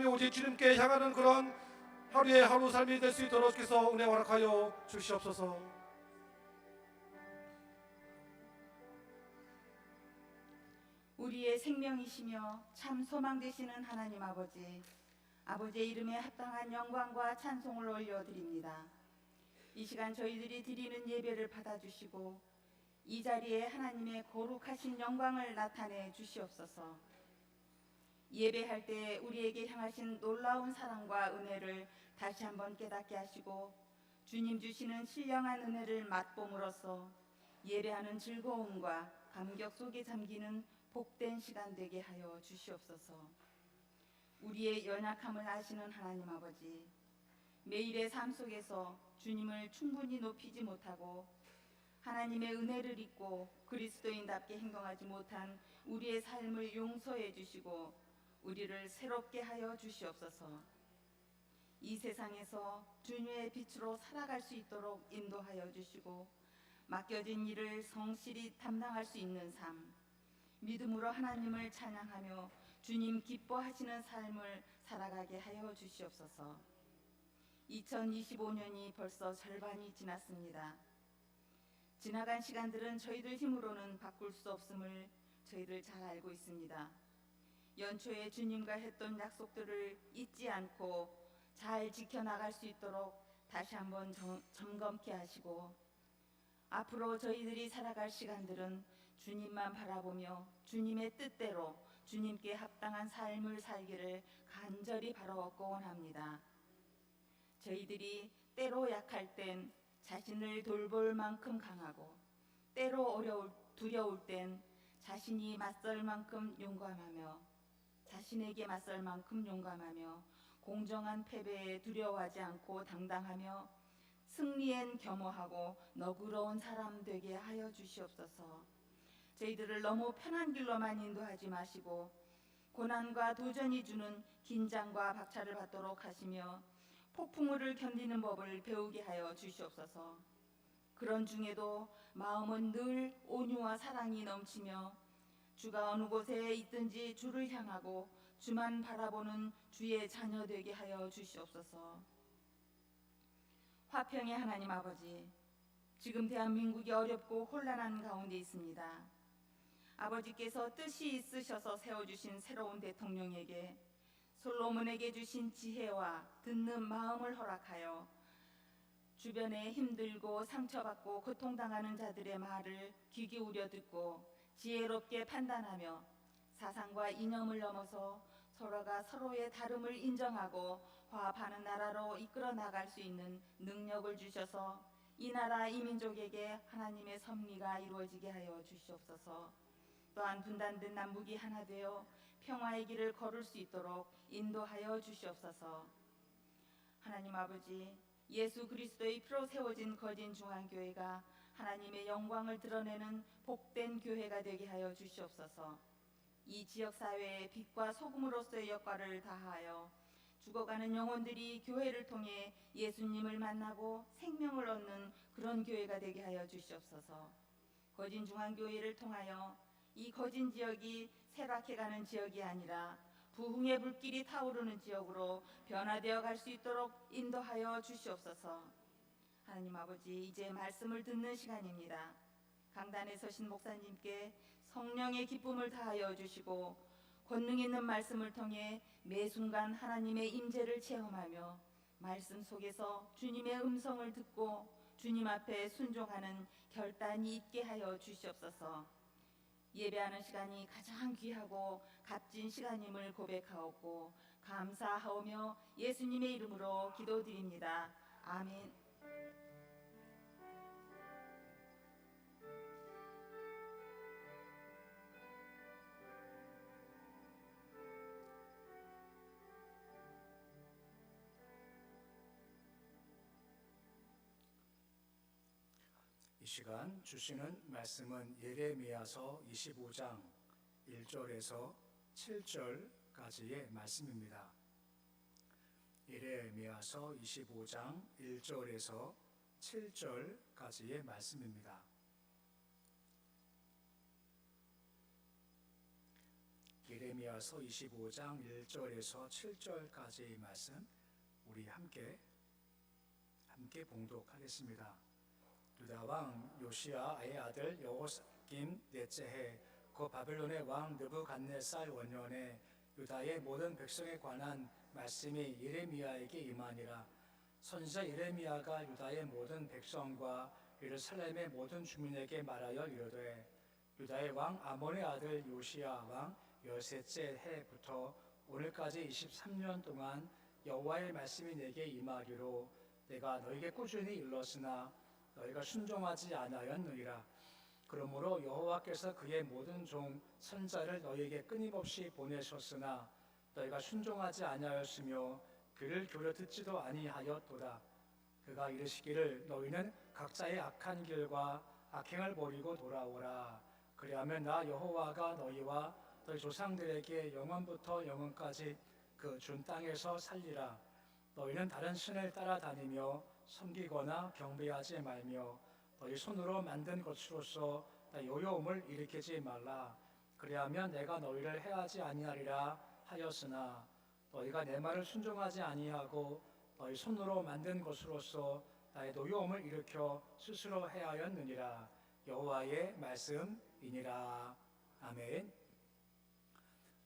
삶이 오직 주님께 향하는 그런 하루의 하루 삶이 될 수 있도록 주께서 은혜 허락하여 주시옵소서. 우리의 생명이시며 참 소망 되시는 하나님 아버지, 아버지의 이름에 합당한 영광과 찬송을 올려드립니다. 이 시간 저희들이 드리는 예배를 받아주시고 이 자리에 하나님의 거룩하신 영광을 나타내 주시옵소서. 예배할 때 우리에게 향하신 놀라운 사랑과 은혜를 다시 한번 깨닫게 하시고 주님 주시는 신령한 은혜를 맛봄으로써 예배하는 즐거움과 감격 속에 잠기는 복된 시간 되게 하여 주시옵소서. 우리의 연약함을 아시는 하나님 아버지, 매일의 삶 속에서 주님을 충분히 높이지 못하고 하나님의 은혜를 잊고 그리스도인답게 행동하지 못한 우리의 삶을 용서해 주시고 우리를 새롭게 하여 주시옵소서. 이 세상에서 주님의 빛으로 살아갈 수 있도록 인도하여 주시고 맡겨진 일을 성실히 담당할 수 있는 삶, 믿음으로 하나님을 찬양하며 주님 기뻐하시는 삶을 살아가게 하여 주시옵소서. 2025년이 벌써 절반이 지났습니다. 지나간 시간들은 저희들 힘으로는 바꿀 수 없음을 저희들 잘 알고 있습니다. 연초에 주님과 했던 약속들을 잊지 않고 잘 지켜나갈 수 있도록 다시 한번 점검케 하시고 앞으로 저희들이 살아갈 시간들은 주님만 바라보며 주님의 뜻대로 주님께 합당한 삶을 살기를 간절히 바라옵고 원합니다. 저희들이 때로 약할 땐 자신을 돌볼 만큼 강하고 때로 두려울 땐 자신이 맞설 만큼 용감하며 자신에게 맞설 만큼 용감하며 공정한 패배에 두려워하지 않고 당당하며 승리엔 겸허하고 너그러운 사람 되게 하여 주시옵소서. 저희들을 너무 편한 길로만 인도하지 마시고 고난과 도전이 주는 긴장과 박차를 받도록 하시며 폭풍우를 견디는 법을 배우게 하여 주시옵소서. 그런 중에도 마음은 늘 온유와 사랑이 넘치며 주가 어느 곳에 있든지 주를 향하고 주만 바라보는 주의 자녀 되게 하여 주시옵소서. 화평의 하나님 아버지, 지금 대한민국이 어렵고 혼란한 가운데 있습니다. 아버지께서 뜻이 있으셔서 세워주신 새로운 대통령에게 솔로몬에게 주신 지혜와 듣는 마음을 허락하여 주변에 힘들고 상처받고 고통당하는 자들의 말을 귀 기울여 듣고 지혜롭게 판단하며 사상과 이념을 넘어서 서로가 서로의 다름을 인정하고 화합하는 나라로 이끌어 나갈 수 있는 능력을 주셔서 이 나라 이 민족에게 하나님의 섭리가 이루어지게 하여 주시옵소서. 또한 분단된 남북이 하나 되어 평화의 길을 걸을 수 있도록 인도하여 주시옵소서. 하나님 아버지, 예수 그리스도의 피로 세워진 거진 중앙교회가 하나님의 영광을 드러내는 복된 교회가 되게 하여 주시옵소서. 이 지역사회의 빛과 소금으로서의 역할을 다하여 죽어가는 영혼들이 교회를 통해 예수님을 만나고 생명을 얻는 그런 교회가 되게 하여 주시옵소서. 거진 중앙교회를 통하여 이 거진 지역이 쇠락해가는 지역이 아니라 부흥의 불길이 타오르는 지역으로 변화되어 갈 수 있도록 인도하여 주시옵소서. 하나님 아버지, 이제 말씀을 듣는 시간입니다. 강단에 서신 목사님께 성령의 기쁨을 다하여 주시고 권능 있는 말씀을 통해 매 순간 하나님의 임재를 체험하며 말씀 속에서 주님의 음성을 듣고 주님 앞에 순종하는 결단이 있게 하여 주시옵소서. 예배하는 시간이 가장 귀하고 값진 시간임을 고백하옵고 감사하오며 예수님의 이름으로 기도드립니다. 아멘. 이 시간 주시는 말씀은 예레미야서 25장 1절에서 7절까지의 말씀입니다. 예레미야서 25장 1절에서 7절까지의 예레미야서 25장 1절에서 7절까지의 말씀 우리 함께 봉독하겠습니다. 유다 왕 요시야의 아들 여호야김 넷째 해 그 바벨론의 왕 느부갓네살 원년에 유다의 모든 백성에 관한 말씀이 예레미야에게 임하니라. 선지자 예레미야가 유다의 모든 백성과 예루살렘의 모든 주민에게 말하여 이르되 유다의 왕 아몬의 아들 요시야 왕 13째 해부터 오늘까지 23년 동안 여호와의 말씀이 내게 임하기로 내가 너에게 꾸준히 일렀으나 너희가 순종하지 아니하였느니라. 그러므로 여호와께서 그의 모든 종 선자를 너희에게 끊임없이 보내셨으나 너희가 순종하지 아니하였으며 그를 기울여 듣지도 아니하였도다. 그가 이르시기를 너희는 각자의 악한 길과 악행을 버리고 돌아오라. 그리하면 나 여호와가 너희와 너희 조상들에게 영원부터 영원까지 그 준 땅에서 살리라. 너희는 다른 신을 따라다니며 섬기거나 경배하지 말며 너희 손으로 만든 것으로서 요요움을 일으키지 말라. 그리하면 내가 너희를 해하지 아니하리라 하였으나 너희가 내 말을 순종하지 아니하고 너희 손으로 만든 것으로서 나의 노여움을 일으켜 스스로 해하였느니라. 여호와의 말씀이니라. 아멘.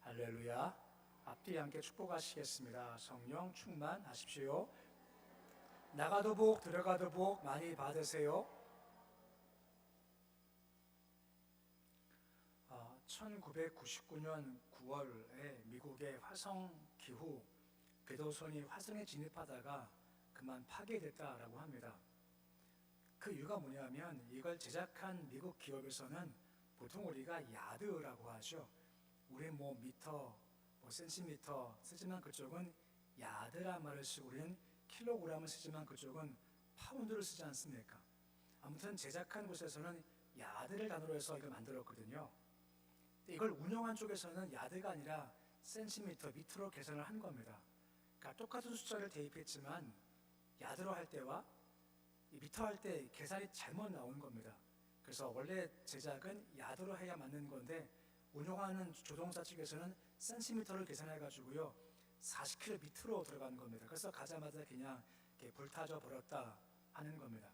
할렐루야. 앞뒤 함께 축복하시겠습니다. 성령 충만하십시오. 나가도 복 들어가도 복 많이 받으세요. 1999년 9월에 미국의 화성 기후 궤도선이 화성에 진입하다가 그만 파괴됐다라고 합니다. 그 이유가 뭐냐면 이걸 제작한 미국 기업에서는 보통 우리가 야드라고 하죠. 우리 미터, 센티미터 쓰지만 그쪽은 야드란 말을 쓰고 우리는 킬로그램을 쓰지만 그쪽은 파운드를 쓰지 않습니까? 아무튼 제작한 곳에서는 야드를 단어로 해서 이걸 만들었거든요. 근데 이걸 운영한 쪽에서는 야드가 아니라 센티미터, 미터로 계산을 한 겁니다. 그러니까 똑같은 숫자를 대입했지만 야드로 할 때와 미터 할 때 계산이 잘못 나온 겁니다. 그래서 원래 제작은 야드로 해야 맞는 건데 운영하는 조종사 측에서는 센티미터를 계산해가지고요 40km 밑으로 들어간 겁니다. 그래서 가자마자 그냥 불타져 버렸다 하는 겁니다.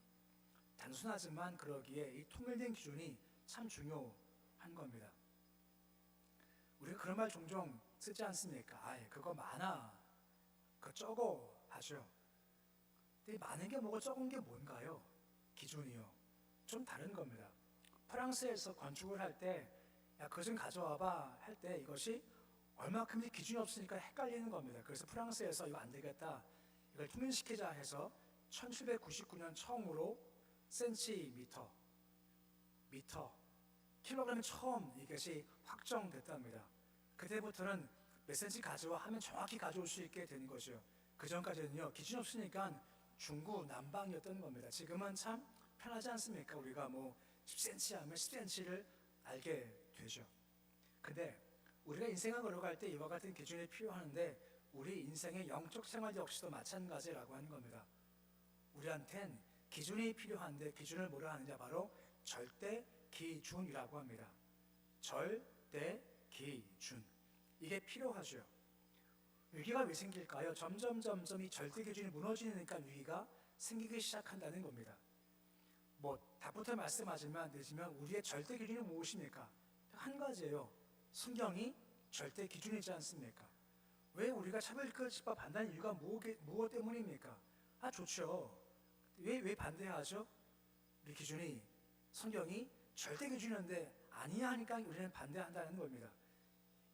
단순하지만 그러기에 이 통일된 기준이 참 중요한 겁니다. 우리가 그런 말 종종 쓰지 않습니까? 그거 많아, 그거 적어 하죠. 근데 많은 게 뭐고 적은 게 뭔가요? 기준이요. 좀 다른 겁니다. 프랑스에서 건축을 할 때 그거 좀 가져와봐 할 때 이것이 얼마큼인지 기준이 없으니까 헷갈리는 겁니다. 그래서 프랑스에서 이거 안 되겠다, 이걸 통일시키자 해서 1799년 처음으로 센티미터, 미터, 킬로그램이 처음 이것이 확정됐답니다. 그때부터는 몇 센치 가져와 하면 정확히 가져올 수 있게 되는 거죠. 그 전까지는요 기준이 없으니까 중구난방이었던 겁니다. 지금은 참 편하지 않습니까? 우리가 10cm 하면 10cm를 알게 되죠. 근데 우리가 인생을 걸어갈 때 이와 같은 기준이 필요한데 우리 인생의 영적 생활 역시도 마찬가지라고 하는 겁니다. 우리한텐 기준이 필요한데 기준을 뭐라 하느냐, 바로 절대 기준이라고 합니다. 절대 기준, 이게 필요하죠. 위기가 왜 생길까요? 점점 이 절대 기준이 무너지니까 위기가 생기기 시작한다는 겁니다. 답부터 말씀하지만 늦으면 우리의 절대 기준이 무엇입니까? 한 가지예요. 성경이 절대 기준이지 않습니까? 왜 우리가 차별급집법 반대하는 이유가 무엇 때문입니까? 좋죠. 왜 반대하죠? 우리 기준이, 성경이 절대 기준인데 아니야 하니까 우리는 반대한다는 겁니다.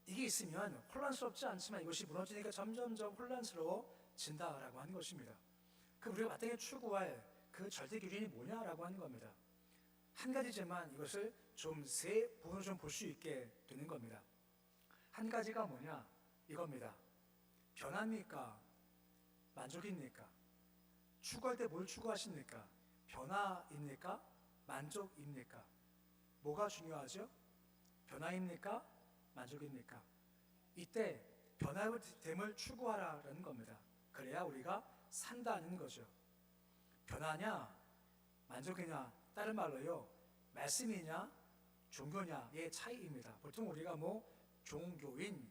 이게 있으면 혼란스럽지 않지만 이것이 무너지니까 점점점 혼란스러워진다라고 하는 것입니다. 그럼 우리가 마땅히 추구할 그 절대 기준이 뭐냐라고 하는 겁니다. 한 가지지만 이것을 좀 세 부분을 좀 볼 수 있게 되는 겁니다. 한 가지가 뭐냐, 이겁니다. 변화입니까? 만족입니까? 추구할 때 뭘 추구하십니까? 변화입니까? 만족입니까? 뭐가 중요하죠? 변화입니까? 만족입니까? 이때 변화됨을 추구하라는 겁니다. 그래야 우리가 산다는 거죠. 변화냐, 만족이냐, 다른 말로요, 말씀이냐, 종교냐의 차이입니다. 보통 우리가 종교인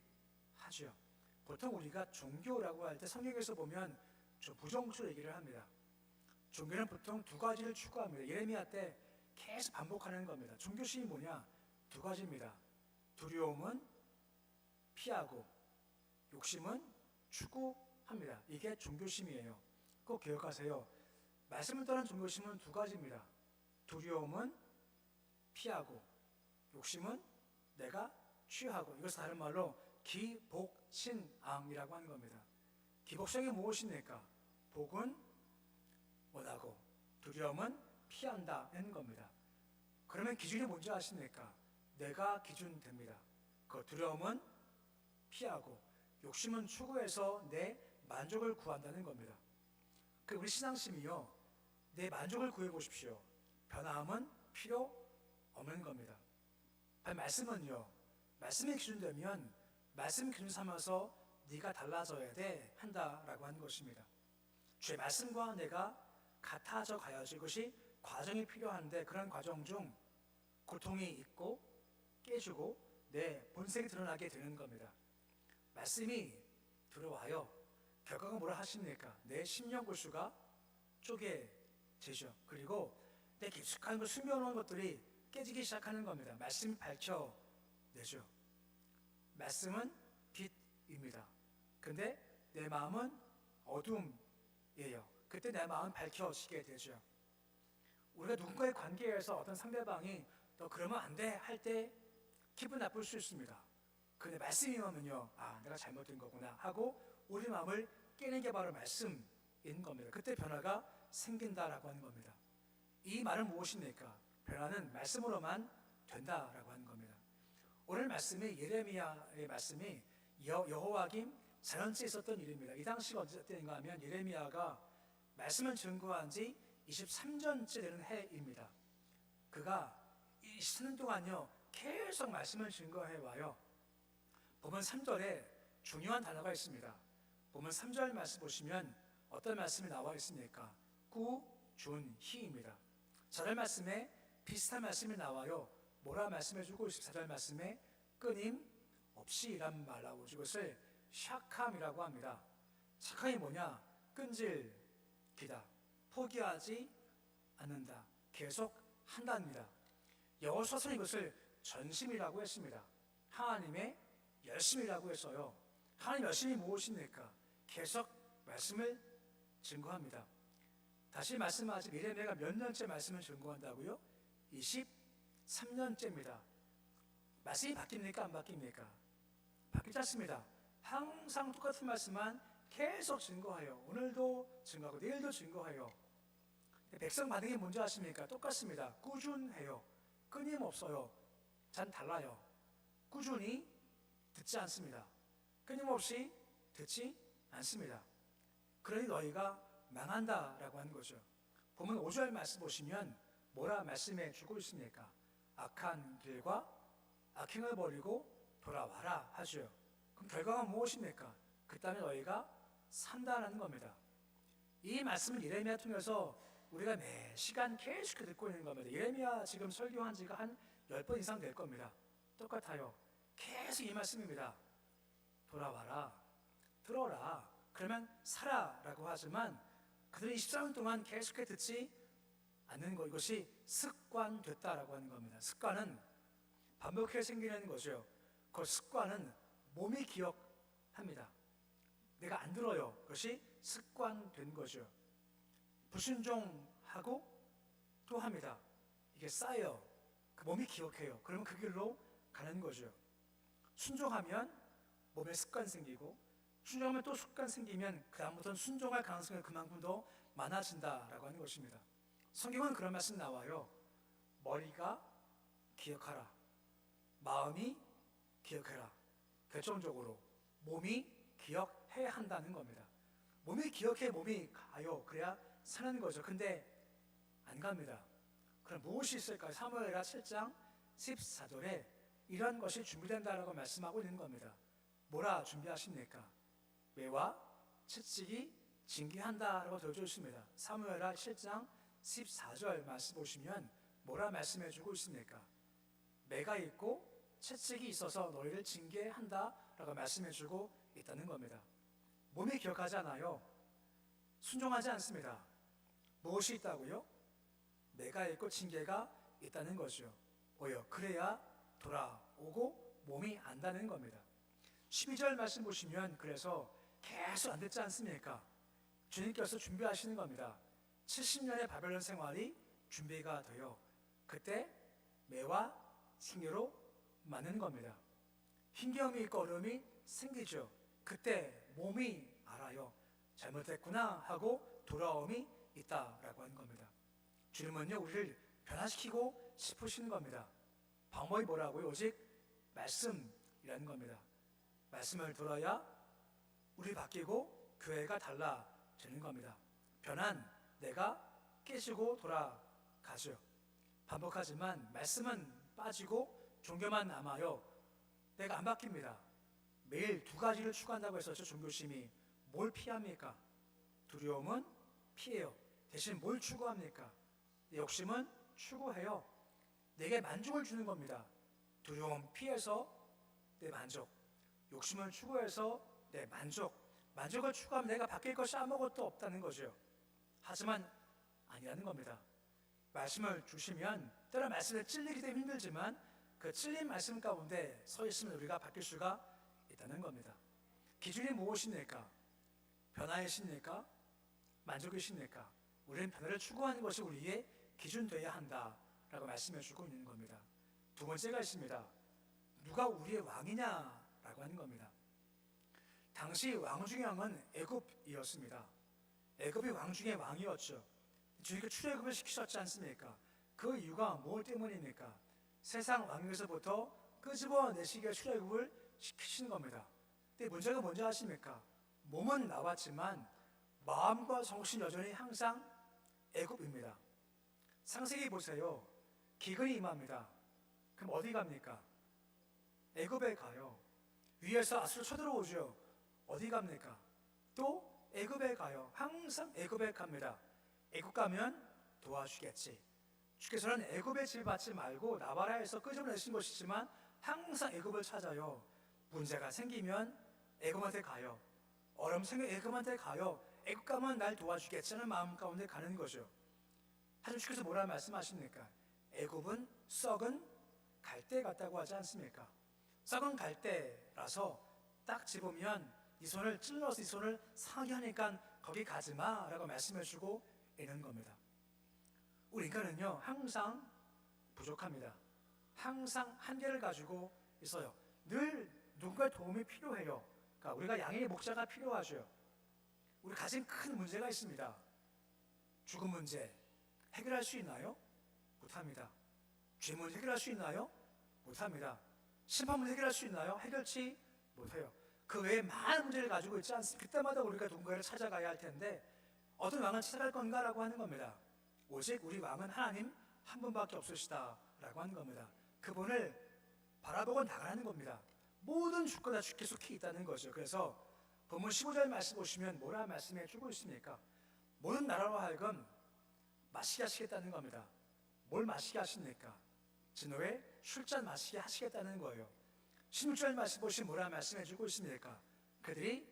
하죠. 보통 우리가 종교라고 할 때 성경에서 보면 좀 부정적으로 얘기를 합니다. 종교는 보통 두 가지를 추구합니다. 예레미야 때 계속 반복하는 겁니다. 종교심이 뭐냐? 두 가지입니다. 두려움은 피하고 욕심은 추구합니다. 이게 종교심이에요. 꼭 기억하세요. 말씀을 따른 종교심은 두 가지입니다. 두려움은 피하고 욕심은 내가 취하고, 이것은 다른 말로 기복신앙이라고 하는 겁니다. 기복신앙이 무엇입니까? 복은 원하고 두려움은 피한다는 겁니다. 그러면 기준이 뭔지 아십니까? 내가 기준 됩니다. 그 두려움은 피하고 욕심은 추구해서 내 만족을 구한다는 겁니다. 그 우리 신앙심이요, 내 만족을 구해 보십시오. 변함은 필요 없는 겁니다. 말씀은요, 말씀이 기준되면 말씀 기준 삼아서 네가 달라져야 돼 한다라고 하는 것입니다. 주의 말씀과 내가 같아져 가야지. 이것이 과정이 필요한데, 그런 과정 중 고통이 있고 깨지고 내 본색이 드러나게 되는 겁니다. 말씀이 들어와요. 결과가 뭐라 하십니까? 내 심령 골수가 쪼개지죠. 그리고 내 깊숙한 걸 숨겨놓은 것들이 깨지기 시작하는 겁니다. 말씀이 밝혀내죠. 말씀은 빛입니다. 근데 내 마음은 어둠이에요. 그때 내 마음은 밝혀지게 되죠. 우리가 누군가의 관계에서 어떤 상대방이 너 그러면 안 돼 할 때 기분 나쁠 수 있습니다. 근데 말씀이 오면요, 아, 내가 잘못된 거구나 하고 우리 마음을 깨는 게 바로 말씀인 겁니다. 그때 변화가 생긴다라고 하는 겁니다. 이 말은 무엇입니까? 변화는 말씀으로만 된다라고 하는 겁니다. 오늘 말씀이 예레미야의 말씀이 여호와김 자연시에 있었던 일입니다. 이 당시가 언제 때인가 하면 예레미야가 말씀을 증거한 지 23년째 되는 해입니다. 그가 20년 동안요 계속 말씀을 증거해 와요. 보면 3절에 중요한 단어가 있습니다. 보면 3절 말씀 보시면 어떤 말씀이 나와 있습니까? 꾸준히입니다. 4절 말씀에 비슷한 말씀이 나와요. 뭐라 말씀해주고 4절 말씀에 끊임없이란 말 나오죠. 이것을 샤캄이라고 합니다. 샤캄이 뭐냐? 끈질기다, 포기하지 않는다, 계속 한답니다. 여호수아서는 이것을 전심이라고 했습니다. 하나님의 열심이라고 했어요. 하나님 열심이 무엇입니까? 계속 말씀을 증거합니다. 다시 말씀하지, 예레미야가 몇 년째 말씀을 증거한다고요? 23년째입니다. 말씀이 바뀝니까? 안 바뀝니까? 바뀌지 않습니다. 항상 똑같은 말씀만 계속 증거해요. 오늘도 증거하고 내일도 증거해요. 백성 반응이 뭔지 아십니까? 똑같습니다. 꾸준해요. 끊임없어요. 전 달라요. 꾸준히 듣지 않습니다. 끊임없이 듣지 않습니다. 그러니 너희가 망한다라고 하는 거죠. 보면 5절 말씀 보시면 뭐라 말씀해 주고 있습니까? 악한 길과 악행을 버리고 돌아와라 하죠. 그럼 결과가 무엇입니까? 그 다음에 너희가 산다라는 겁니다. 이 말씀을 예레미야 통해서 우리가 매 시간 계속 듣고 있는 겁니다. 예레미야 지금 설교한 지가 한 10번 이상 될 겁니다. 똑같아요. 계속 이 말씀입니다. 돌아와라, 들어라, 그러면 살아라고 하지만 그들이 24년 동안 계속해 듣지 않는 것, 이것이 습관됐다라고 하는 겁니다. 습관은 반복해 생기는 거죠. 그 습관은 몸이 기억합니다. 내가 안 들어요. 그것이 습관된 거죠. 불순종하고 또 합니다. 이게 쌓여요. 그 몸이 기억해요. 그러면 그 길로 가는 거죠. 순종하면 몸에 습관 생기고, 순종하면 또 습관 생기면 그 다음부터는 순종할 가능성이 그만큼 더 많아진다라고 하는 것입니다. 성경은 그런 말씀 나와요. 머리가 기억하라, 마음이 기억해라. 결정적으로 몸이 기억해야 한다는 겁니다. 몸이 기억해 몸이 가요. 그래야 사는 거죠. 근데 안 갑니다. 그럼 무엇이 있을까요? 사무엘하 7장 14절에 이런 것이 준비된다라고 말씀하고 있는 겁니다. 뭐라 준비하십니까? 매와 채찍이 징계한다라고 되어져 있습니다. 사무엘하 7장 14절 말씀 보시면 뭐라 말씀해주고 있습니까? 매가 있고 채찍이 있어서 너희를 징계한다라고 말씀해주고 있다는 겁니다. 몸이 기억하지 않아요. 순종하지 않습니다. 무엇이 있다고요? 내가 있고 징계가 있다는 거죠. 오히려 그래야 돌아오고 몸이 안다는 겁니다. 12절 말씀 보시면 그래서 계속 안 듣지 않습니까? 주님께서 준비하시는 겁니다. 70년의 바벨론 생활이 준비가 되어 그때 매와 징계로 맞는 겁니다. 힘겨움이 있고 어려움이 생기죠. 그때 몸이 알아요. 잘못했구나 하고 돌아옴이 있다라고 하는 겁니다. 주님은요 우리를 변화시키고 싶으시는 겁니다. 방법이 뭐라고요? 오직 말씀이라는 겁니다. 말씀을 들어야 우리 바뀌고 교회가 달라지는 겁니다. 변한 내가 깨지고 돌아가죠. 반복하지만 말씀은 빠지고 종교만 남아요. 내가 안 바뀝니다. 매일 두 가지를 추구한다고 했었죠. 종교심이 뭘 피합니까? 두려움은 피해요. 대신 뭘 추구합니까? 욕심은 추구해요. 내게 만족을 주는 겁니다. 두려움 피해서 내 만족, 욕심을 추구해서 내 만족, 만족을 추구하면 내가 바뀔 것이 아무것도 없다는 거죠. 하지만 아니라는 겁니다. 말씀을 주시면 때로 말씀에 찔리기 때문에 힘들지만 그 찔린 말씀 가운데 서 있으면 우리가 바뀔 수가 있다는 겁니다. 기준이 무엇입니까? 변화이십니까? 만족이십니까? 우리는 변화를 추구하는 것이 우리의 기준 되어야 한다라고 말씀해 주고 있는 겁니다. 두 번째가 있습니다. 누가 우리의 왕이냐라고 하는 겁니다. 당시 왕 중의 왕은 애굽이었습니다. 애굽이 왕 중의 왕이었죠. 주님께 출애굽을 시키셨지 않습니까? 그 이유가 무엇 때문입니까? 세상 왕에서부터 끄집어내시기에 출애굽을 시키신 겁니다. 근데 문제가 뭔지 아십니까? 몸은 나왔지만 마음과 정신 여전히 항상 애굽입니다. 창세기 보세요. 기근이 임합니다. 그럼 어디 갑니까? 애굽에 가요. 위에서 아수르 쳐들어오죠. 어디 갑니까? 또 애굽에 가요. 항상 애굽에 갑니다. 애굽 가면 도와주겠지. 주께서는 애굽의 질 받지 말고 나바라에서 끄집어내신 것이지만 항상 애굽을 찾아요. 문제가 생기면 애굽한테 가요. 어려움 생기면 애굽한테 가요. 애굽 가면 날 도와주겠지 하는 마음 가운데 가는 거죠. 하지만 주께서 뭐라 말씀하십니까? 애굽은 썩은 갈대 같다고 하지 않습니까? 썩은 갈대라서 딱 집으면 이 손을 찔러서 이 손을 상하게 하니까 거기 가지 마라고 말씀해 주고 있는 겁니다. 우리 인간은요 항상 부족합니다. 항상 한계를 가지고 있어요. 늘 누군가의 도움이 필요해요. 그러니까 우리가 양의 목자가 필요하죠. 우리 가진 큰 문제가 있습니다. 죽음 문제 해결할 수 있나요? 못합니다. 죄 문제 해결할 수 있나요? 못합니다. 심판 문제 해결할 수 있나요? 해결치 못해요. 그 외에 많은 문제를 가지고 있지 않습니까? 그때마다 우리가 누군가를 찾아가야 할 텐데 어떤 왕을 찾아갈 건가라고 하는 겁니다. 오직 우리 왕은 하나님 한 분밖에 없으시다라고 하는 겁니다. 그분을 바라보고 나가는 겁니다. 모든 주권 다 주께 속해 있다는 거죠. 그래서 본문 15절 말씀 보시면 뭐라 말씀해 주고 있습니까? 모든 나라로 하여금 마시게 하시겠다는 겁니다. 뭘 마시게 하십니까? 진노의 술잔 마시게 하시겠다는 거예요. 16절 말씀 보시면 뭐라 말씀해 주고 있습니까? 그들이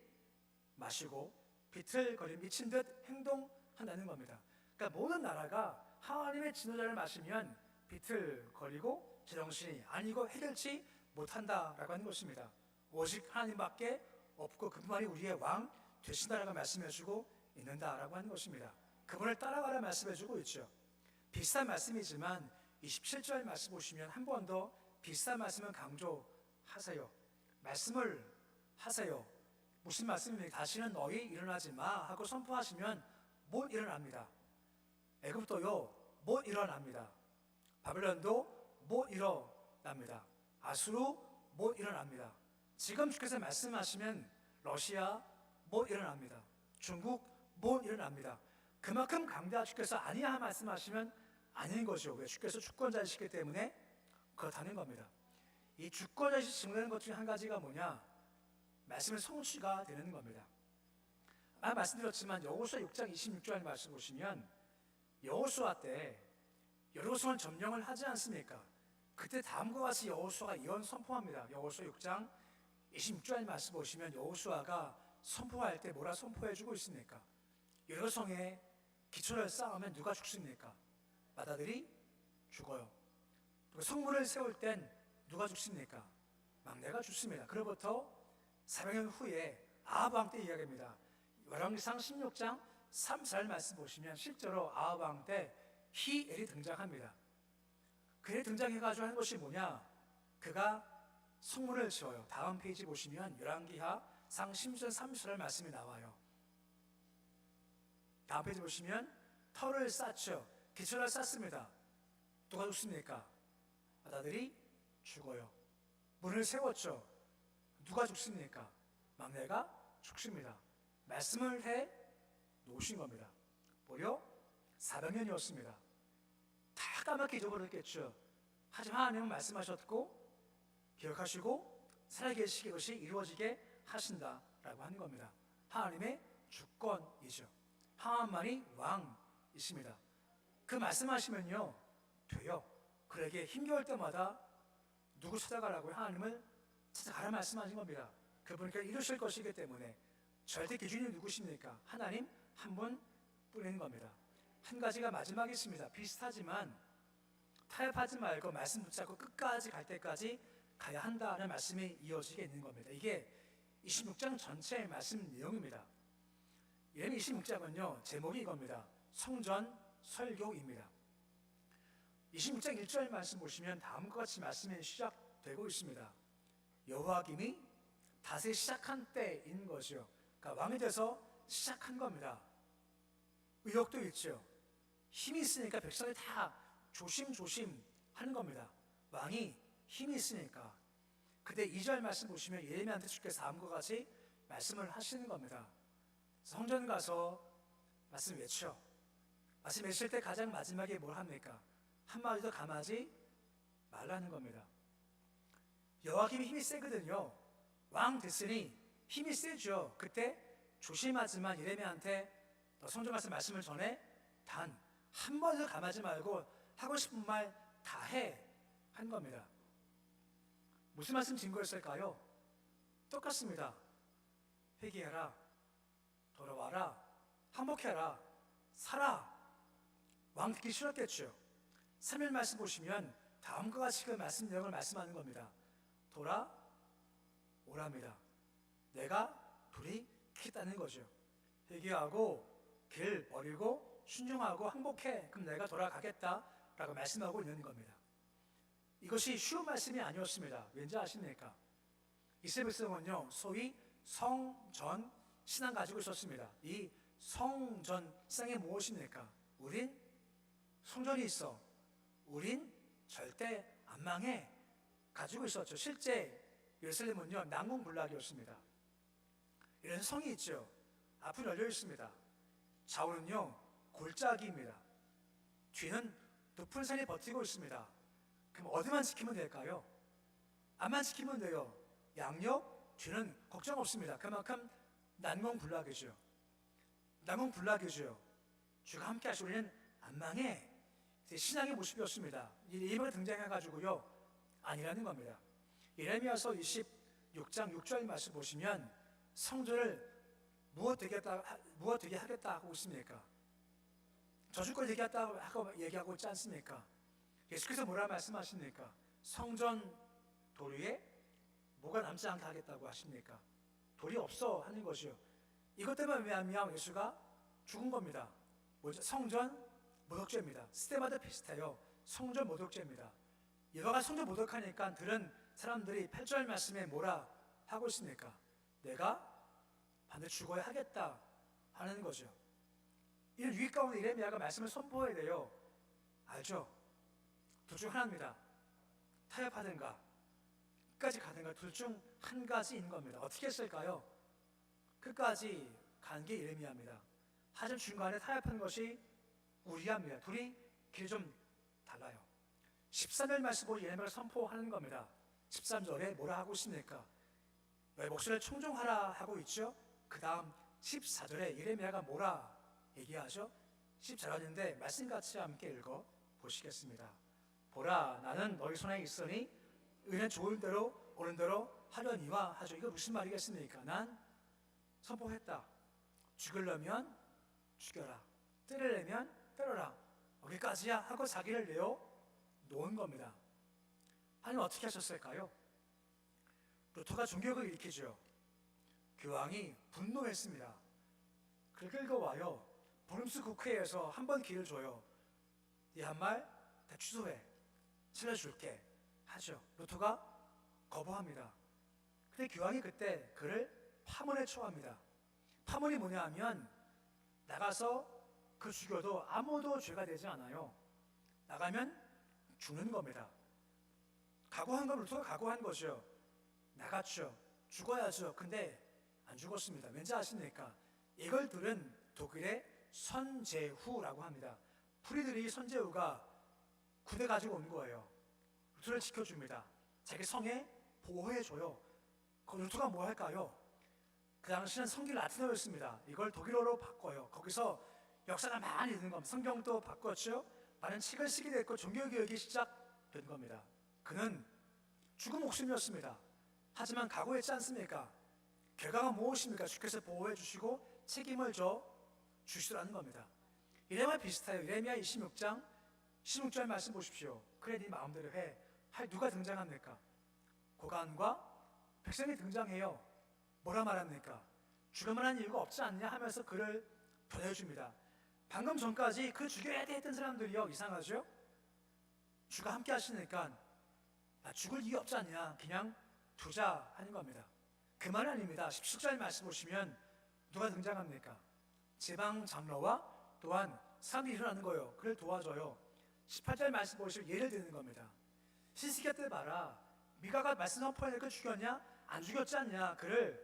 마시고 비틀거리 미친 듯 행동한다는 겁니다. 그러니까 모든 나라가 하나님의 진노자를 마시면 비틀거리고 제정신이 아니고 해결치 못한다라고 하는 것입니다. 오직 하나님밖에 없고 그분만이 우리의 왕 되신다라고 말씀해주고 있는다라고 하는 것입니다. 그분을 따라가라 말씀해주고 있죠. 비슷한 말씀이지만 27절 말씀 보시면 한 번 더 비슷한 말씀을 강조하세요. 말씀을 하세요. 무슨 말씀입니까? 다시는 너희 일어나지 마 하고 선포하시면 못 일어납니다. 애굽도요 못 일어납니다. 바벨론도 못 일어납니다. 아수르 못 일어납니다. 지금 주께서 말씀하시면 러시아 못 일어납니다. 중국 못 일어납니다. 그만큼 강대한 주께서 아니야 말씀하시면 아닌 거죠. 왜? 주께서 주권자이시기 때문에 그렇다는 겁니다. 이 주권자이시 증거하는 것 중에 한 가지가 뭐냐? 말씀의 성취가 되는 겁니다. 말씀드렸지만 여호수아 6장 26절 말씀 보시면 여호수아 때 여리고성을 점령을 하지 않습니까? 그때 다음과 같이 여호수아가 예언 선포합니다. 여호수아 6장 26절 말씀 보시면 여호수아가 선포할 때 뭐라 선포해주고 있습니까? 여러 성에 기초를 쌓으면 누가 죽습니까? 맏아들이 죽어요. 또 성문을 세울 땐 누가 죽습니까? 막내가 죽습니다. 그로부터 400년 후에 아합 왕 때 이야기합니다. 열왕기상 16장 3절 말씀 보시면 실제로 아합 왕 때 히엘이 등장합니다. 그에 등장해가지고 하는 것이 뭐냐? 그가 성문을 지어요. 다음 페이지 보시면 열왕기하상 16장 30절 말씀이 나와요. 다음 페이지 보시면 터를 쌓죠. 기초를 쌓습니다. 누가 죽습니까? 맏아들이 죽어요. 문을 세웠죠. 누가 죽습니까? 막내가 죽습니다. 말씀을 해 놓으신 겁니다. 무려 400년이었습니다. 다 까맣게 잊어버렸겠죠. 하지만 하나님은 말씀하셨고 기억하시고 살아계시게 것이 이루어지게 하신다라고 하는 겁니다. 하나님의 주권이죠. 하나님만이 왕이십니다. 그 말씀하시면요 돼요. 그에게 힘겨울 때마다 누구 찾아가라고요? 하나님을 찾아가라 말씀하신 겁니다. 그분께 이루실 것이기 때문에 절대 기준이 누구십니까? 하나님 한 분뿐인 겁니다. 한 가지가 마지막에 있습니다. 비슷하지만 타협하지 말고 말씀 붙잡고 끝까지 갈 때까지 가야 한다는 말씀이 이어지게 있는 겁니다. 이게 26장 전체의 말씀 내용입니다. 예레미야 26장은요 제목이 이겁니다. 성전 설교입니다. 26장 1절 말씀 보시면 다음과 같이 말씀이 시작되고 있습니다. 여호야김이 다시 시작한 때인 거죠. 그러니까 왕이 돼서 시작한 겁니다. 의욕도 있죠. 힘이 있으니까 백성이 다 조심조심 하는 겁니다. 왕이 힘이 있으니까. 근데 2절 말씀 보시면 예레미야한테 주께서 다음과 같이 말씀을 하시는 겁니다. 성전 가서 말씀 외쳐. 말씀 외칠 때 가장 마지막에 뭘 합니까? 한마디도 감하지 말라는 겁니다. 여호야김이 힘이 세거든요. 왕 됐으니 힘이 세죠. 그때 조심하지만 예레미야한테 너 성전 가서 말씀을 전해 단 한 번도 감하지 말고 하고 싶은 말 다 해 한 겁니다. 무슨 말씀 증거였을까요? 똑같습니다. 회개해라, 돌아와라, 항복해라, 살아. 왕 듣기 싫었겠죠. 3일 말씀 보시면 다음과 같이 그 말씀 내용을 말씀하는 겁니다. 돌아오랍니다. 내가 돌이키겠다는 거죠. 회개하고 길 버리고 순종하고 항복해. 그럼 내가 돌아가겠다라고 말씀하고 있는 겁니다. 이것이 쉬운 말씀이 아니었습니다. 왠지 아십니까? 이스라엘 백성은요 소위 성전 신앙 가지고 있었습니다. 이 성전 신앙이 무엇입니까? 우린 성전이 있어. 우린 절대 안 망해. 가지고 있었죠. 실제 예루살렘은요 난공불락이었습니다. 이런 성이 있죠. 앞은 열려 있습니다. 좌우는요 골짜기입니다. 뒤는 높은 산이 버티고 있습니다. 그럼 어디만 지키면 될까요? 앞만 지키면 돼요. 양옆 뒤는 걱정 없습니다. 그만큼 난공불락이죠. 난공불락이죠. 주가 함께 하시고 우리는 안 망해. 신앙의 모습이었습니다. 이번에 등장해가지고요 아니라는 겁니다. 예레미야서 26장 6절 말씀 보시면 성전을 무엇 되게 하겠다 하고 있습니까? 저주권 얘기하고 있지 않습니까? 예수께서 뭐라 말씀하십니까? 성전 돌 위에 뭐가 남지 않게 하겠다고 하십니까? 돌이 없어 하는 것이요. 이것 때문에 왜냐하면 예수가 죽은 겁니다. 뭐죠? 성전 모독죄입니다. 시대마다 비슷해요. 성전 모독죄입니다. 여호와가 성전 모독하니까 들은 사람들이 8절 말씀에 뭐라 하고 있습니까? 내가 반드시 죽어야 하겠다 하는 거죠. 이런 위기 가운데 예레미야가 말씀을 선포해야 돼요. 알죠? 둘 중 하나입니다. 타협하든가 끝까지 가든가 둘 중 한 가지인 겁니다. 어떻게 했을까요? 끝까지 간 게 예레미야입니다. 하지만 중간에 타협하는 것이 우리야입니다. 둘이 길이 좀 달라요. 13절 말씀으로 예레미야를 선포하는 겁니다. 13절에 뭐라 하고 있습니까? 너의 목소리를 청종하라 하고 있죠. 그 다음 14절에 예레미야가 뭐라 얘기하죠? 14절인데 말씀같이 함께 읽어 보시겠습니다. 보라 나는 너희 손에 있으니 의는 좋은 대로 옳은 대로 하려니와 하죠. 이거 무슨 말이겠습니까? 난 선포했다. 죽으려면 죽여라. 때리려면 때려라. 여기까지야 하고 자기를 내어 놓은 겁니다. 하나님 어떻게 하셨을까요? 루터가 종교를 일으키죠. 교황이 분노했습니다. 그를 끌고 와요. 보름스 국회에서 한 번 기회를 줘요. 네 한 말 다 취소해. 살려줄게. 하죠. 루터가 거부합니다. 근데 교황이 그때 그를 파문에 처합니다. 파문이 뭐냐 하면 나가서 그 죽여도 아무도 죄가 되지 않아요. 나가면 죽는 겁니다. 각오한 건 루터가 각오한 거죠. 나갔죠. 죽어야죠. 근데 안 죽었습니다. 왠지 아십니까? 이걸 들은 독일의 선제후라고 합니다. 프리드리히 선제후가 군대 가지고 온 거예요. 루터를 지켜줍니다. 자기 성에 보호해줘요. 그 루터가 뭐 할까요? 그 당시는 성기 라틴어였습니다. 이걸 독일어로 바꿔요. 거기서 역사가 많이 되는 겁니다. 성경도 바꿨죠. 많은 책을 쓰게 됐고 종교개혁이 시작된 겁니다. 그는 죽은 목숨이었습니다. 하지만 각오했지 않습니까? 결과가 무엇입니까? 주께서 보호해 주시고 책임을 져 주시라는 겁니다. 이래와 비슷해요. 이레미야 26장 16절 말씀 보십시오. 그래 네 마음대로 해. 할 누가 등장합니까? 고관과 백성이 등장해요. 뭐라 말합니까? 죽을 만한 이유가 없지 않냐 하면서 그를 변해줍니다. 방금 전까지 그 죽여야 돼 했던 사람들이요. 이상하죠? 주가 함께 하시니까 죽을 이유 없지 않냐. 그냥 두자 하는 겁니다. 그 말 아닙니다. 17절 말씀 보시면 누가 등장합니까? 제방 장로와 또한 사람이 일어나는 거예요. 그를 도와줘요. 18절 말씀 보시면 예를 드는 겁니다. 히스기야 때 봐라. 미가가 말씀 선포하니까 죽였냐? 안 죽였지 않냐? 그를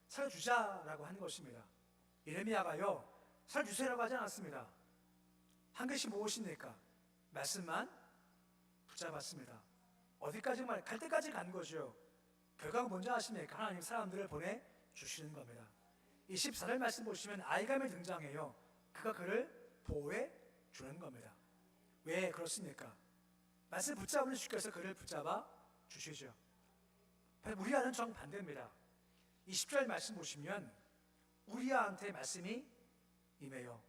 살려주자라고 하는 것입니다. 예레미야가요 살려주세요라고 하지 않았습니다. 한 것이 무엇입니까? 말씀만 붙잡았습니다. 어디까지 갈 때까지 간 거죠. 결과가 뭔지 아십니까? 하나님 사람들을 보내주시는 겁니다. 24절 말씀 보시면 아이감이 등장해요. 그가 그를 보호해 주는 겁니다. 왜 그렇습니까? 말씀 붙잡으면 주께서 그를 붙잡아 주시죠. 우리와는 정반대입니다. 20절 말씀 보시면 우리아한테 말씀이 임해요.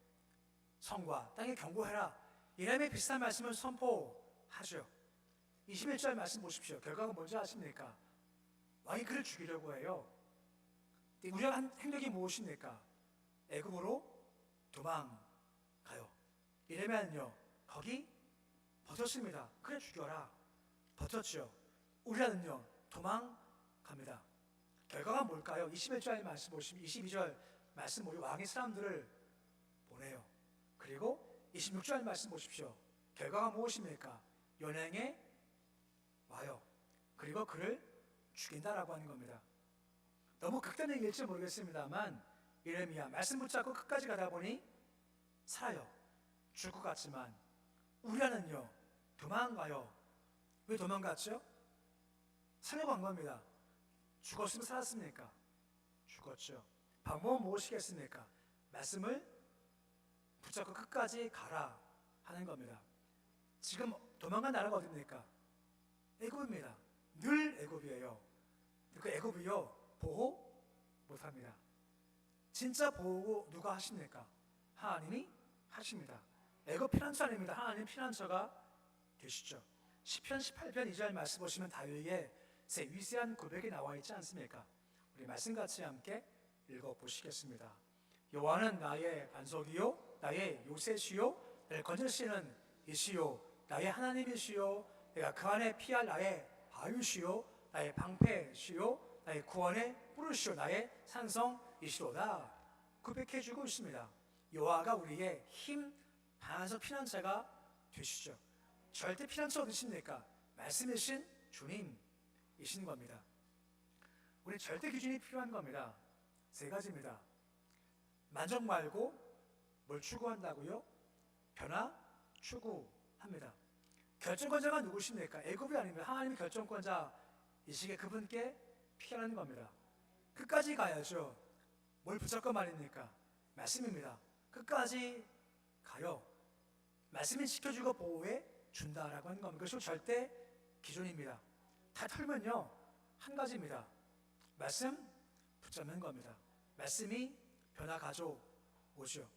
성과 땅에 경고해라. 이람의 비슷한 말씀을 선포하죠. 21절 말씀 보십시오. 결과가 뭔지 아십니까? 왕이 그를 죽이려고 해요. 우리가 한 행동이 무엇입니까? 애굽으로 도망가요. 이러면요 거기 버텼습니다. 그래 죽여라. 버텼죠. 우리라는요 도망갑니다. 결과가 뭘까요? 21절 말씀 보시면 22절 말씀 보시면 왕이 사람들을 보내요. 그리고 26절 말씀 보십시오. 결과가 무엇입니까? 연행에 와요. 그리고 그를 죽인다라고 하는 겁니다. 너무 극단의 얘기일지 모르겠습니다만 예레미야 말씀 붙잡고 끝까지 가다 보니 살아요. 죽을 것 같지만 우리라는요 도망가요. 왜 도망갔죠? 살려고 한 겁니다. 죽었으면 살았습니까? 죽었죠. 방법은 무엇이겠습니까? 말씀을 붙잡고 끝까지 가라 하는 겁니다. 지금 도망간 나라가 어디입니까? 애굽입니다. 늘 애굽이에요. 그 애굽이요 보호 못합니다. 진짜 보호 누가 하십니까? 하나님이 하십니다. 애굽 피난처 아닙니다. 하나님 피난처가 되시죠. 시편 18편 2절 말씀 보시면 다윗의 새 위대한 고백이 나와 있지 않습니까? 우리 말씀 같이 함께 읽어보시겠습니다. 여호와는 나의 반석이요 나의 요새시요 나를 건져주시는 이시요 나의 하나님이시요 내가 그 안에 피할 나의 바위시요 나의 방패시요 나의 구원의 뿌르시요 나의 산성이시로다 고백해주고 있습니다. 여호와가 우리의 힘 반석 피난처가 되시죠. 절대 피난처 어디십니까? 말씀이신 주님이신 겁니다. 우리 절대 기준이 필요한 겁니다. 세 가지입니다. 만족 말고 뭘 추구한다고요? 변화 추구합니다. 결정권자가 누구십니까? 애굽이 아닙니다. 하나님이 결정권자이시기에 그분께 피하는 겁니다. 끝까지 가야죠. 뭘 붙잡고 말입니까? 말씀입니다. 끝까지 가요. 말씀이 지켜주고 보호해 준다라고 하는 겁니다. 그것이 절대 기준입니다. 다 털면요 한 가지입니다. 말씀 붙잡는 겁니다. 말씀이 변화 가져오죠.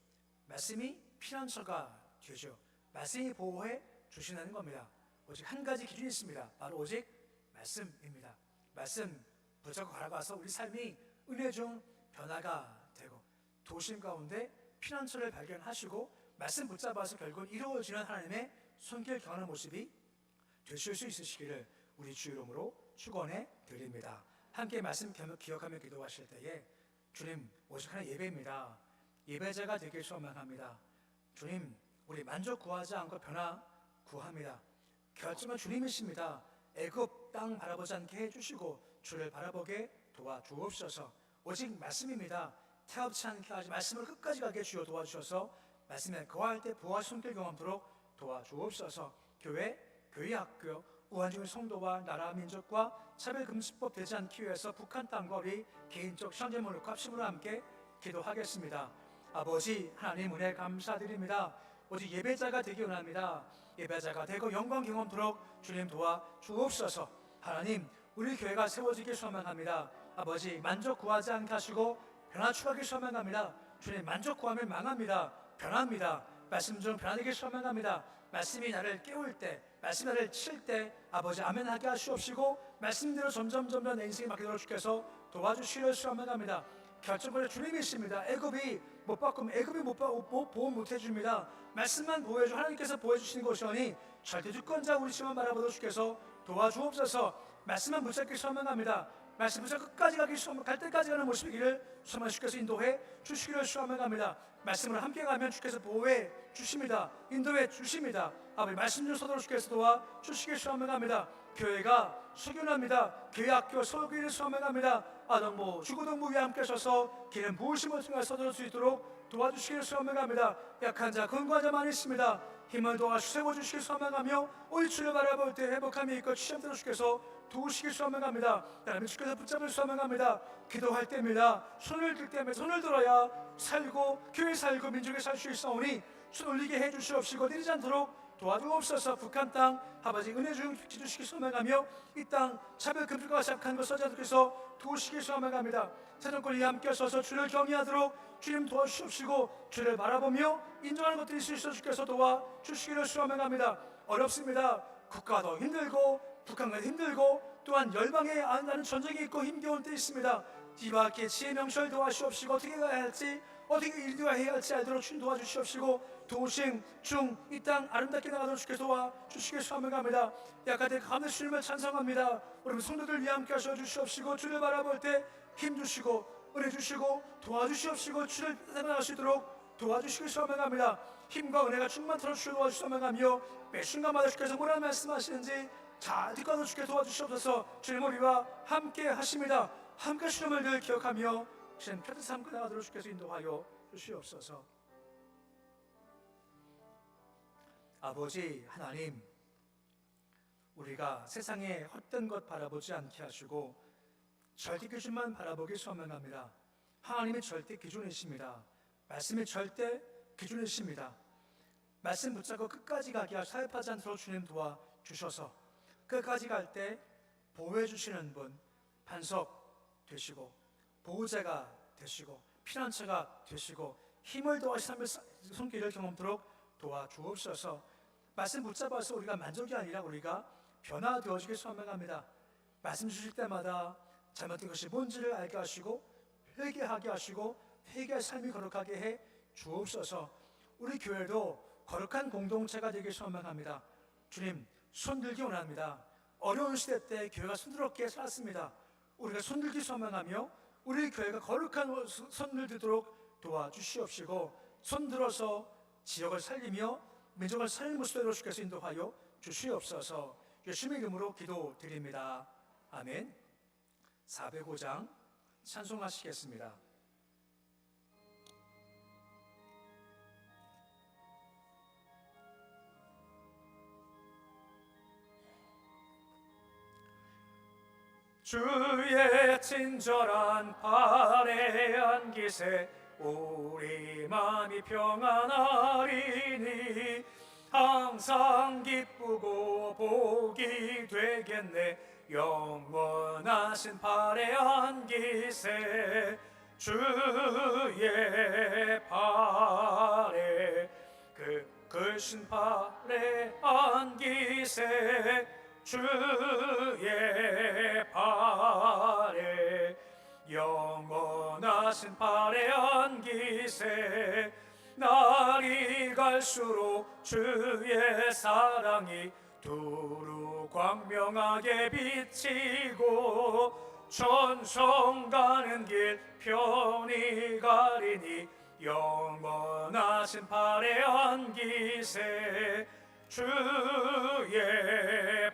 말씀이 피난처가 되죠. 말씀이 보호해 주시는 겁니다. 오직 한 가지 기준이 있습니다. 바로 오직 말씀입니다. 말씀 붙잡고 걸어가서 우리 삶이 은혜 중 변화가 되고 도심 가운데 피난처를 발견하시고 말씀 붙잡아서 결국 이루어지는 하나님의 손길 경험하는 모습이 되실 수 있으시기를 우리 주 이름으로 축원해 드립니다. 함께 말씀 기억하며 기도하실 때에 주님 오직 하나의 예배입니다. 예배자가 되길 소망합니다. 주님 우리 만족 구하지 않고 변화 구합니다. 결정은 주님이십니다. 애굽 땅 바라보지 않게 해주시고 주를 바라보게 도와주옵소서. 오직 말씀입니다. 태엽치 않게 하지 말씀을 끝까지 가게 주여 도와주셔서 말씀에 거할 때 부활 손길 경험토록 도와주옵소서. 교회 학교 우한중의 성도와 나라 민족과 차별금지법 되지 않기 위해서 북한 땅과 우리 개인적 현재물과 합심으로 함께 기도하겠습니다. 아버지 하나님 은혜 감사드립니다. 오직 예배자가 되기 원합니다. 예배자가 되고 영광 경험토록 주님 도와주옵소서. 하나님 우리 교회가 세워지길 소망합니다. 아버지 만족 구하지 않게 하시고 변화 추구하길 소망합니다. 주님 만족 구하면 망합니다. 변합니다. 말씀 중 변화되길 소망합니다. 말씀이 나를 깨울 때, 말씀이 나를 칠 때 아버지 아멘 하게 하시옵시고 말씀대로 점점 내 인생이 바뀌도록 주께서 도와주시려 소망합니다. 결정권의 주님이십니다. 애굽이 못 바꾸면 애굽이 못 보호 못 해줍니다. 말씀만 보호해주 하나님께서 보호해주시는 것이오니 절대 주권자 우리 주만 바라보도록 주께서 도와주옵소서. 말씀만 붙잡길 소망합니다. 말씀 붙잡고 끝까지 갈 때까지 가는 모습이기를 소망 주께서 인도해 주시기를 소망합니다. 말씀으로 함께 가면 주께서 보호해 주십니다. 인도해 주십니다. 아버지 말씀 중 서도록 주께서 도와 주시길 소망합니다. 교회가 소견합니다. 교회 학교 서기를 소망합니다. 아동부 주고동부 위에 함께 서서 기름 부으심을 통해 서도록 수 있도록 도와주시기를 소망합니다. 약한 자 건강한 자만 있습니다. 힘을 도와 세워주시길 소망하며 오늘 주를 바라볼 때 회복함이 있고 취함대로 주께서 도우시길 소망합니다. 하나님 주께서 붙잡을 소망합니다. 기도할 때입니다. 손을 들 때입니다. 손을 들어야 살고 교회 살고 민족에 살 수 있사오니 손 올리게 해주시옵시고 내리지 않도록 도와주옵소서. 북한 땅 아버지 은혜 중 주시길 소망하며 이 땅 차별 금지가 시작한 것 서자들께서 도우시길 소망합니다. 세정권이 함께 서서 주를 경외하도록 주님 도와주시옵시고 주를 바라보며 인정하는 것들이 있을 수 주께서 도와주시기를 소망합니다. 어렵습니다. 국가도 힘들고 북한도 힘들고 또한 열방에 나는 전쟁이 있고 힘겨운 때 있습니다. 이와 함께 지혜 명철 도와주시옵시고 어떻게 가야 할지 어떻게 일도해야 할지 알도록 주님 도와주시옵시고 도심 중 이 땅 아름답게 나가도록 주께서 도와주시길 소망합니다. 약하되 감히 주님을 찬송합니다. 우리 성도들 위해 함께 하셔 주시옵시고 주를 바라볼 때 힘주시고 은혜 주시고 도와주시옵시고 주를 따라갈 수 있도록 도와주시길 소망합니다. 힘과 은혜가 충만토록 주를 도와주시기 소망하며 매 순간마다 주께서 뭐라 말씀하시는지 잘 듣고 주께 도와주시옵소서. 주님 우리와 함께 하십니다. 함께 주님을 늘 기억하며 주님 편히 삼고 나가도록 주께서 인도하여 주시옵소서. 아버지 하나님 우리가 세상의 헛된 것 바라보지 않게 하시고 절대 기준만 바라보기 소망합니다. 하나님이 절대 기준이십니다. 말씀이 절대 기준이십니다. 말씀 붙잡고 끝까지 가게 하시고 사입하지 않도록 주님 도와주셔서 끝까지 갈 때 보호해 주시는 분 반석 되시고 보호자가 되시고 피난처가 되시고 힘을 도와주시는 손길을 경험토록 도와주옵소서. 말씀 붙잡아서 우리가 만족이 아니라 우리가 변화되어지길 소망합니다. 말씀 주실 때마다 잘못된 것이 뭔지를 알게 하시고 회개하게 하시고 회개의 삶이 거룩하게 해 주옵소서. 우리 교회도 거룩한 공동체가 되길 소망합니다. 주님 손들기 원합니다. 어려운 시대 때 교회가 손들었게 살았습니다. 우리가 손들기 소망하며 우리 교회가 거룩한 손을 들도록 도와주시옵시고 손들어서 지역을 살리며 민족을 살리는 모습으로 주께서 인도하여 주시옵소서. 예수님의 이름으로 기도드립니다. 아멘. 405장 찬송하시겠습니다. 주의 친절한 발에 안기세 우리 마음이 평안하리니 항상 기쁘고 복이 되겠네. 영원하신 팔에 안기세 주의 팔에 그 크신 팔에 안기세 주의 팔에 영원하신 팔에 안기세 날이 갈수록 주의 사랑이 두루 광명하게 비치고 천성 가는 길 편히 가리니 영원하신 팔에 안기세 주의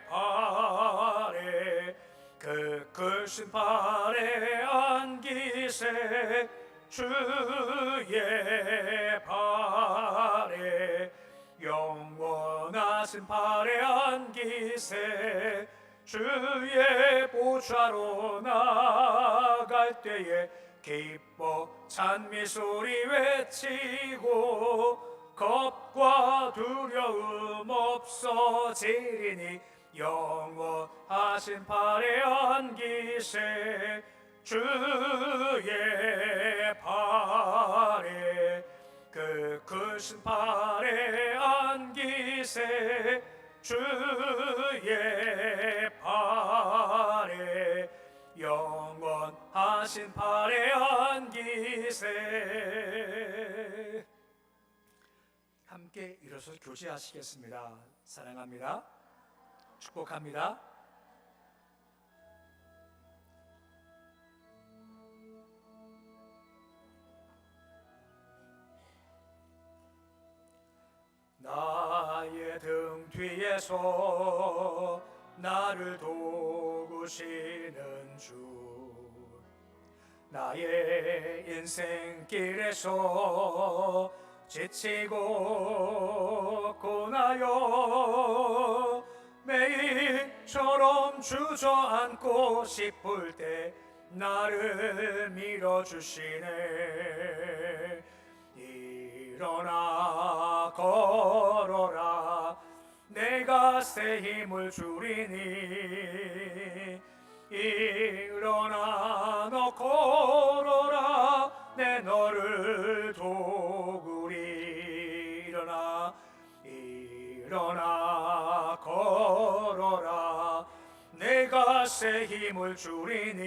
팔에 그 크신 팔에 안기세 주의 팔에 영원하신 팔에 안기세 주의 보좌로 나갈 때에 기뻐 찬미 소리 외치고 겁과 두려움 없어지리니 영원하신 팔에 안기세 주의 팔에 그 크신 팔에 안기세 주의 팔에 영원하신 팔에 안기세. 함께 일어서 교제하시겠습니다. 사랑합니다. 축복합니다. 나의 등 뒤에서 나를 도우시는 주 나의 인생길에서 지치고 고나여 매일처럼 주저앉고 싶을 때 나를 밀어주시네. 일어나 걸어라 내가 새 힘을 주리니 일어나 너 걸어라 내 너를 도구리. 일어나 걸어라 내가 새 힘을 주리니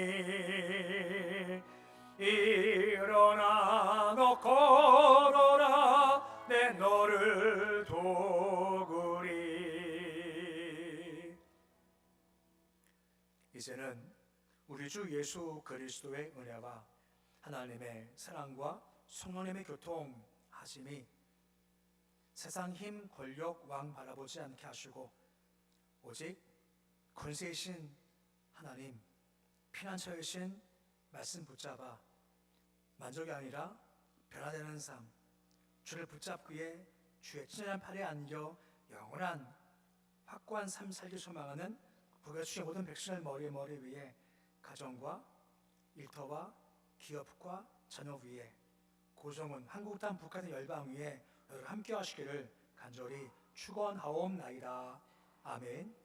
일어나 너 걸어라 내 너를 도구리. 이제는 우리 주 예수 그리스도의 은혜와 하나님의 사랑과 성령님의 교통하심이 세상 힘 권력 왕 바라보지 않게 하시고 오직 권세이신 하나님 피난처이신 말씀 붙잡아 만족이 아니라 변화되는 삶 주를 붙잡기에 주의 친절한 팔에 안겨 영원한 확고한 삶 살기 소망하는 복의 주의 모든 백성을 머리 위에 가정과 일터와 기업과 자녀 위에 고정은 한국 땅 북한의 열방 위에 너를 함께 하시기를 간절히 축원하옵나이다. 아멘.